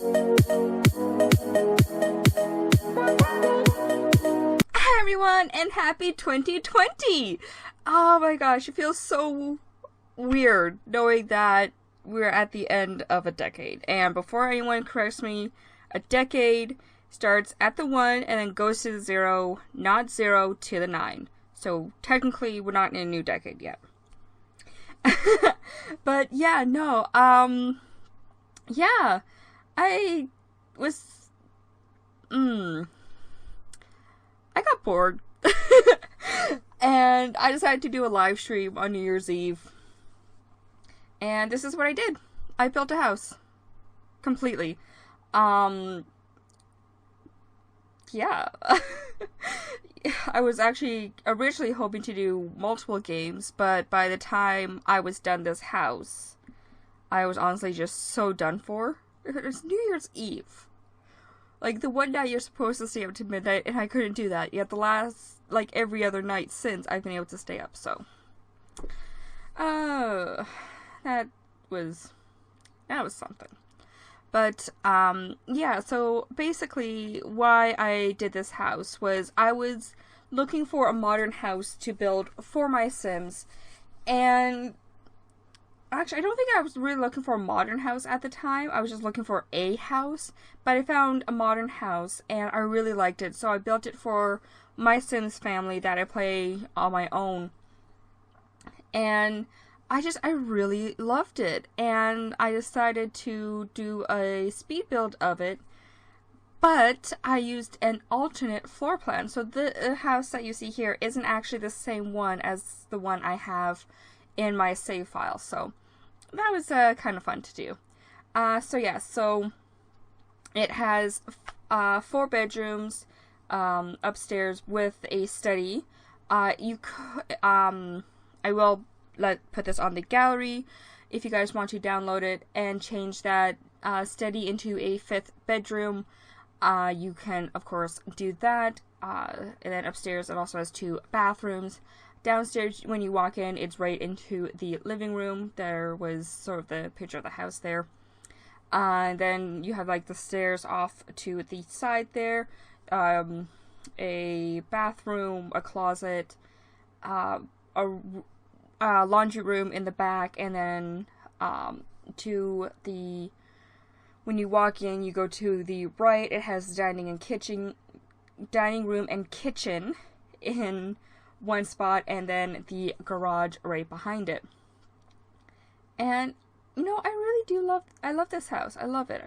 Hi everyone, and happy 2020! Oh my gosh, it feels so weird knowing that we're at the end of a decade. And before anyone corrects me, a decade starts at the 1 and then goes to the 0, not 0 to the 9. So technically, we're not in a new decade yet. But yeah, no, yeah, I was, I got bored. And I decided to do a live stream on New Year's Eve. And this is what I did. I built a house. Completely. Yeah. I was actually originally hoping to do multiple games, but by the time I was done this house, I was honestly just so done for. It's New Year's Eve. Like, the one night you're supposed to stay up to midnight, and I couldn't do that. Yet the last, like, every other night since, I've been able to stay up, so. That was something. But, yeah, so basically why I did this house was I was looking for a modern house to build for my Sims, and actually, I don't think I was really looking for a modern house at the time. I was just looking for a house, but I found a modern house, and I really liked it, so I built it for my Sims family that I play on my own, and I really loved it, and I decided to do a speed build of it, but I used an alternate floor plan. So the house that you see here isn't actually the same one as the one I have in my save file, so that was kind of fun to do. So yeah, so it has 4 bedrooms upstairs with a study. I will put this on the gallery if you guys want to download it and change that study into a 5th bedroom. You can, of course, do that. And then upstairs it also has 2 bathrooms. Downstairs, when you walk in, it's right into the living room. There was sort of the picture of the house there. And then you have, like, the stairs off to the side there. A bathroom, a closet, a laundry room in the back, and then when you walk in, you go to the right. It has dining room and kitchen in one spot, and then the garage right behind it. And I really love this house. I love it.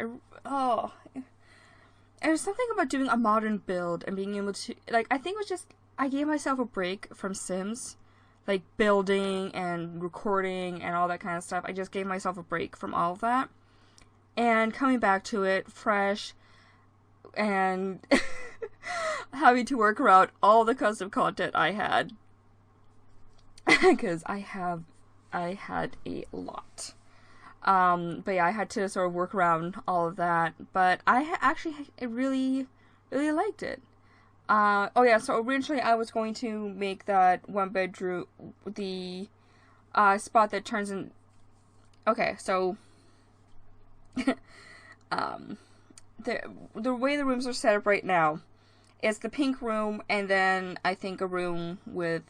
There's something about doing a modern build and being able to, like, I think it was just, I gave myself a break from Sims, like building and recording and all that kind of stuff. I just gave myself a break from all of that, and coming back to it fresh and having to work around all the custom content I had, because I had a lot. But yeah, I had to sort of work around all of that, but I really liked it. Oh yeah, so originally I was going to make that 1 bedroom, the spot that turns in, okay, so the way the rooms are set up right now is the pink room, and then I think a room with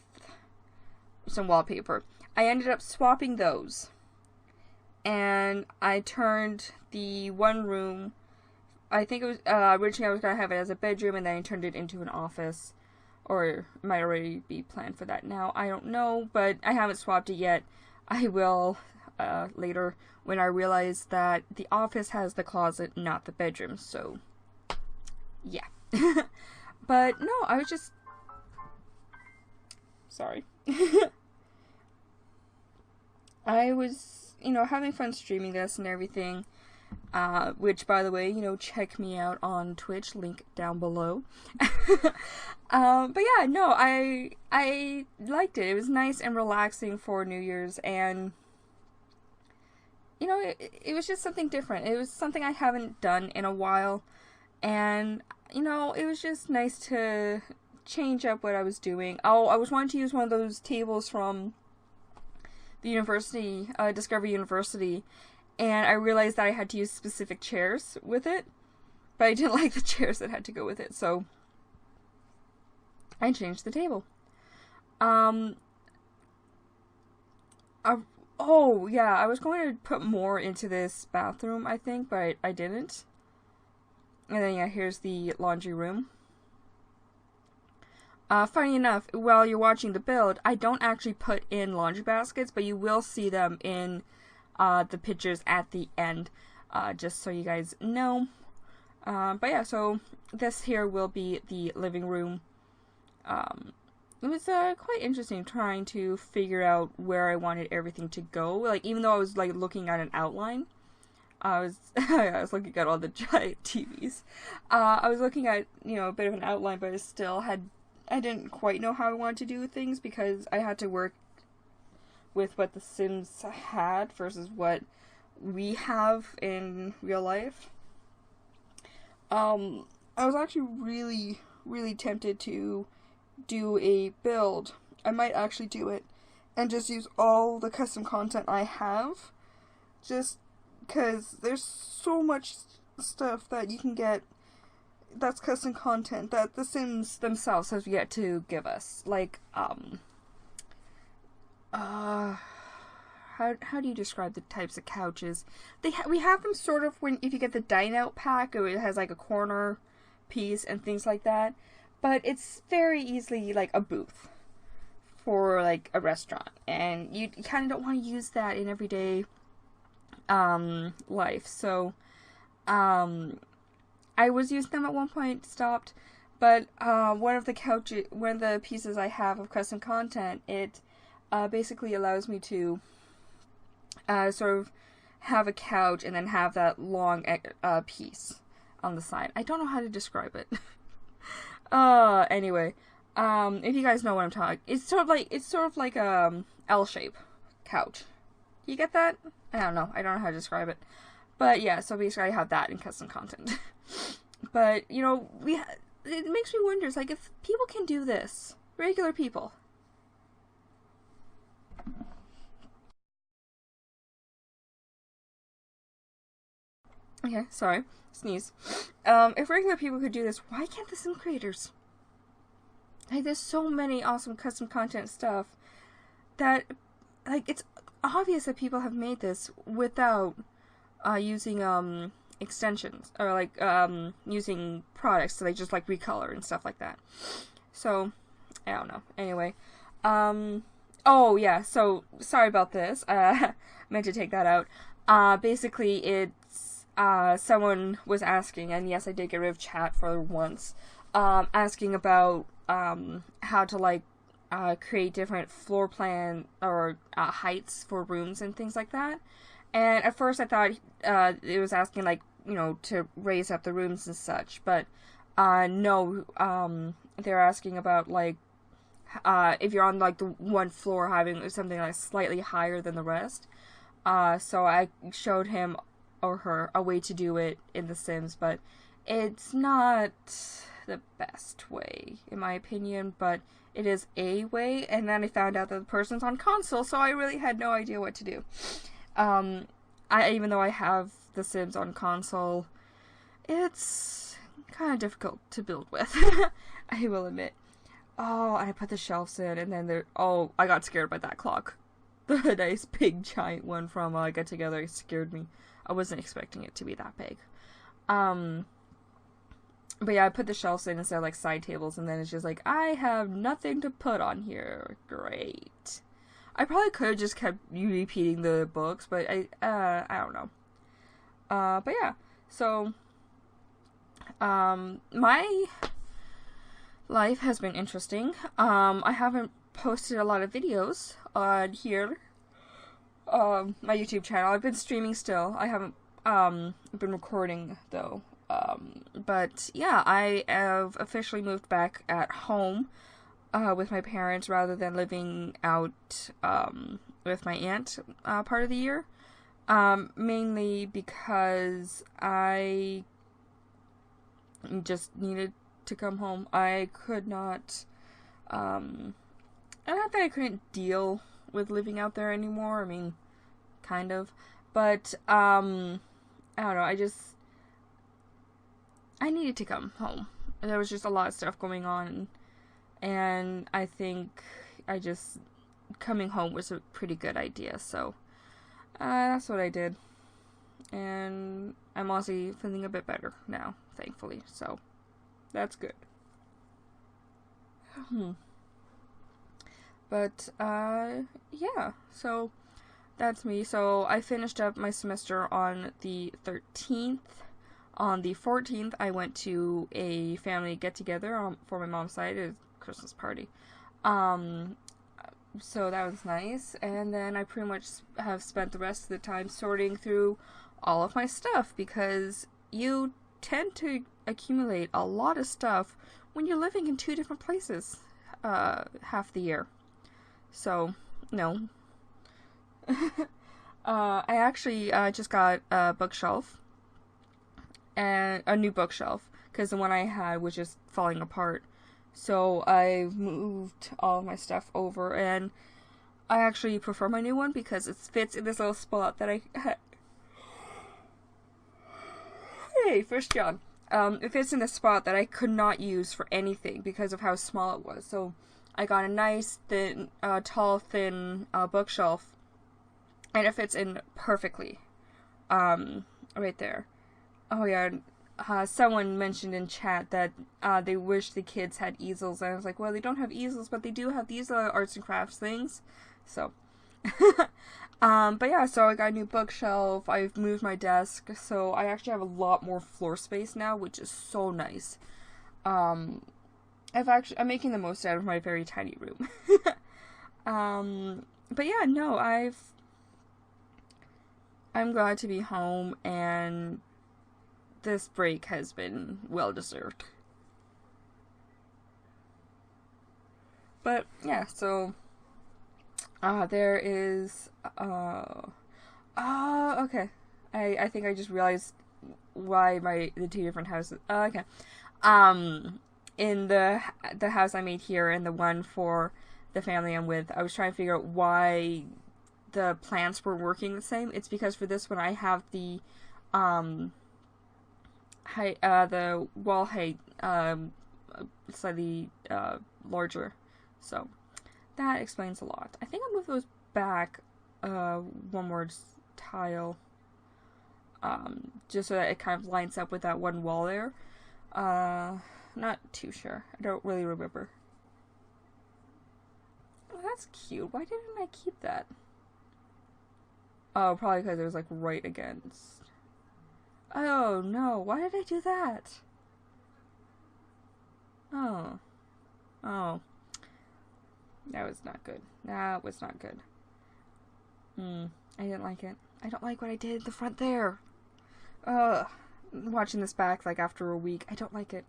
some wallpaper. I ended up swapping those, and I turned the one room, I think it was, originally I was going to have it as a bedroom, and then I turned it into an office, or it might already be planned for that now, I don't know, but I haven't swapped it yet. I will, later, when I realize that the office has the closet, not the bedroom, so, yeah. But, no, I was just, sorry. I was, having fun streaming this and everything, which, by the way, check me out on Twitch, link down below. But yeah, no, I liked it. It was nice and relaxing for New Year's, and, it was just something different. It was something I haven't done in a while, and, it was just nice to change up what I was doing. Oh, I was wanting to use one of those tables from the university, Discovery University, and I realized that I had to use specific chairs with it, but I didn't like the chairs that had to go with it, so I changed the table. Oh, yeah, I was going to put more into this bathroom, I think, but I didn't. And then, yeah, here's the laundry room. Funny enough, while you're watching the build, I don't actually put in laundry baskets, but you will see them in the pictures at the end, just so you guys know. But yeah, so this here will be the living room. It was quite interesting trying to figure out where I wanted everything to go. Like, even though I was like looking at an outline, I was I was looking at all the giant TVs. I was looking at, you know, a bit of an outline, but I didn't quite know how I wanted to do things because I had to work with what The Sims had versus what we have in real life. I was actually really, really tempted to do a build. I might actually do it and just use all the custom content I have, just because there's so much stuff that you can get that's custom content that The Sims themselves have yet to give us. Like, how do you describe the types of couches? We have them sort of if you get the dine out pack, or it has like a corner piece and things like that. But it's very easily like a booth for like a restaurant, and you kind of don't want to use that in everyday life. So I was using them at one point, stopped, but one of the pieces I have of custom content, it basically allows me to sort of have a couch and then have that long piece on the side. I don't know how to describe it. Anyway, if you guys know what I'm talking, it's sort of like L shape couch. You get that? I don't know how to describe it. But yeah, so basically I have that in custom content. But, you know, it makes me wonder, it's like, if people can do this, regular people. Okay, sorry, sneeze. If regular people could do this, why can't the Sim creators? Like, there's so many awesome custom content stuff that, like, it's obvious that people have made this without using extensions, or like using products to like just like recolor and stuff like that. So I don't know. Anyway, oh yeah, so sorry about this. Meant to take that out. Basically it's someone was asking, and yes, I did get rid of chat for once, asking about how to like create different floor plan or heights for rooms and things like that. And at first I thought it was asking, like, you know, to raise up the rooms and such, but no, they're asking about, like, if you're on, like, the one floor, having something, like, slightly higher than the rest. So I showed him or her a way to do it in The Sims, but it's not the best way, in my opinion, but it is a way, and then I found out that the person's on console, so I really had no idea what to do. Even though I have The Sims on console, it's kind of difficult to build with, I will admit. Oh, and I put the shelves in, and then I got scared by that clock. The nice big giant one from Get Together scared me. I wasn't expecting it to be that big. But yeah, I put the shelves in instead of like side tables, and then it's just like, I have nothing to put on here. Great. I probably could have just kept repeating the books, but I don't know. But yeah, so, my life has been interesting. I haven't posted a lot of videos on here, my YouTube channel. I've been streaming still. I haven't, been recording, though. But yeah, I have officially moved back at home with my parents rather than living out with my aunt part of the year. Mainly because I just needed to come home. I could not, not that I couldn't deal with living out there anymore. I mean, kind of. But, I don't know, I needed to come home. There was just a lot of stuff going on, and I think coming home was a pretty good idea, so, that's what I did. And I'm honestly feeling a bit better now, thankfully, so, that's good. But, yeah, so, that's me. So, I finished up my semester on the 13th. On the 14th, I went to a family get-together for my mom's side. It was a Christmas party. So that was nice. And then I pretty much have spent the rest of the time sorting through all of my stuff, because you tend to accumulate a lot of stuff when you're living in 2 different places half the year. So, no. I actually just got a bookshelf. And a new bookshelf, because the one I had was just falling apart. So I moved all of my stuff over, and I actually prefer my new one because it fits in this little spot that I had. Hey, First John. It fits in a spot that I could not use for anything because of how small it was. So I got a nice, thin, tall, thin bookshelf, and it fits in perfectly. Right there. Oh yeah, someone mentioned in chat that they wish the kids had easels, and I was like, well, they don't have easels, but they do have these arts and crafts things, so. But yeah, so I got a new bookshelf, I've moved my desk, so I actually have a lot more floor space now, which is so nice. I'm making the most out of my very tiny room. But yeah, no, I'm glad to be home, and this break has been well deserved. But yeah, so there is okay. I think I just realized why the 2 different houses. Okay. In the house I made here and the one for the family I'm with, I was trying to figure out why the plants were working the same. It's because for this one I have the the wall height slightly larger, so that explains a lot. I think I'll move those back one more tile, just so that it kind of lines up with that one wall there. Not too sure. I don't really remember. Oh, that's cute. Why didn't I keep that? Oh, probably because it was like right against. Oh, no. Why did I do that? Oh. Oh. That was not good. That was not good. I didn't like it. I don't like what I did at the front there. Ugh. Watching this back, like, after a week, I don't like it.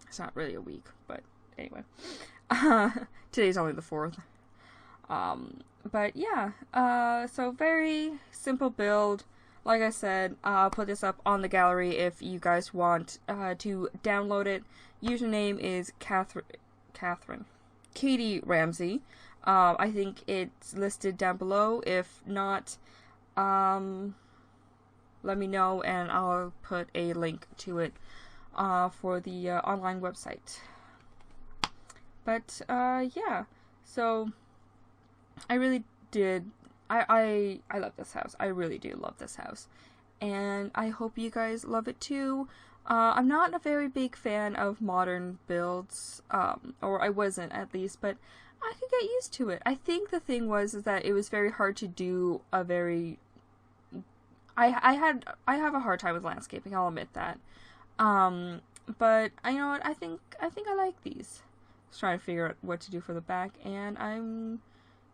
It's not really a week, but anyway. Today's only the 4th. But yeah, so very simple build. Like I said, I'll put this up on the gallery if you guys want to download it. Username is Katie Ramsey. I think it's listed down below. If not, let me know and I'll put a link to it for the online website. But yeah, so I really did. I love this house. I really do love this house. And I hope you guys love it too. I'm not a very big fan of modern builds, or I wasn't at least, but I could get used to it. I think the thing is that it was very hard to do a very... I have a hard time with landscaping, I'll admit that. But you know what, I think I like these. Just trying to figure out what to do for the back, and I'm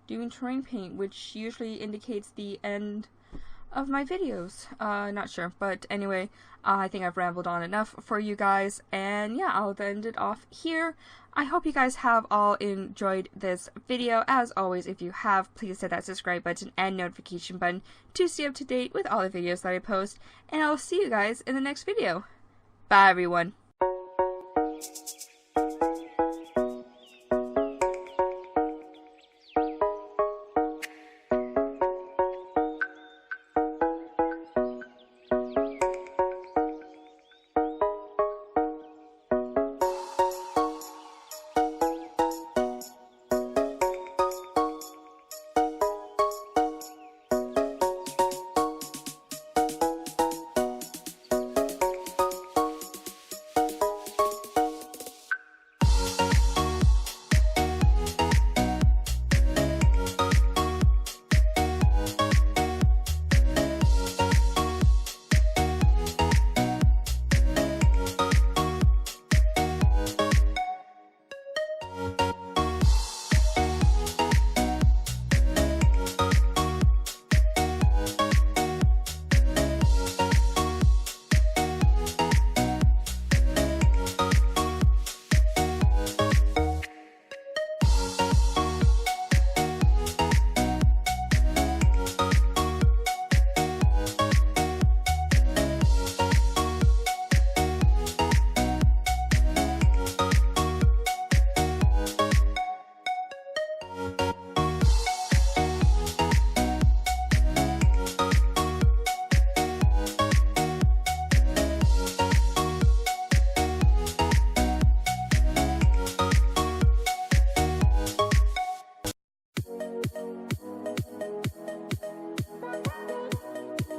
doing terrain paint, which usually indicates the end of my videos. Not sure, but anyway, I think I've rambled on enough for you guys, and yeah, I'll end it off here. I hope you guys have all enjoyed this video. As always, if you have, please hit that subscribe button and notification button to stay up to date with all the videos that I post, and I'll see you guys in the next video. Bye, everyone.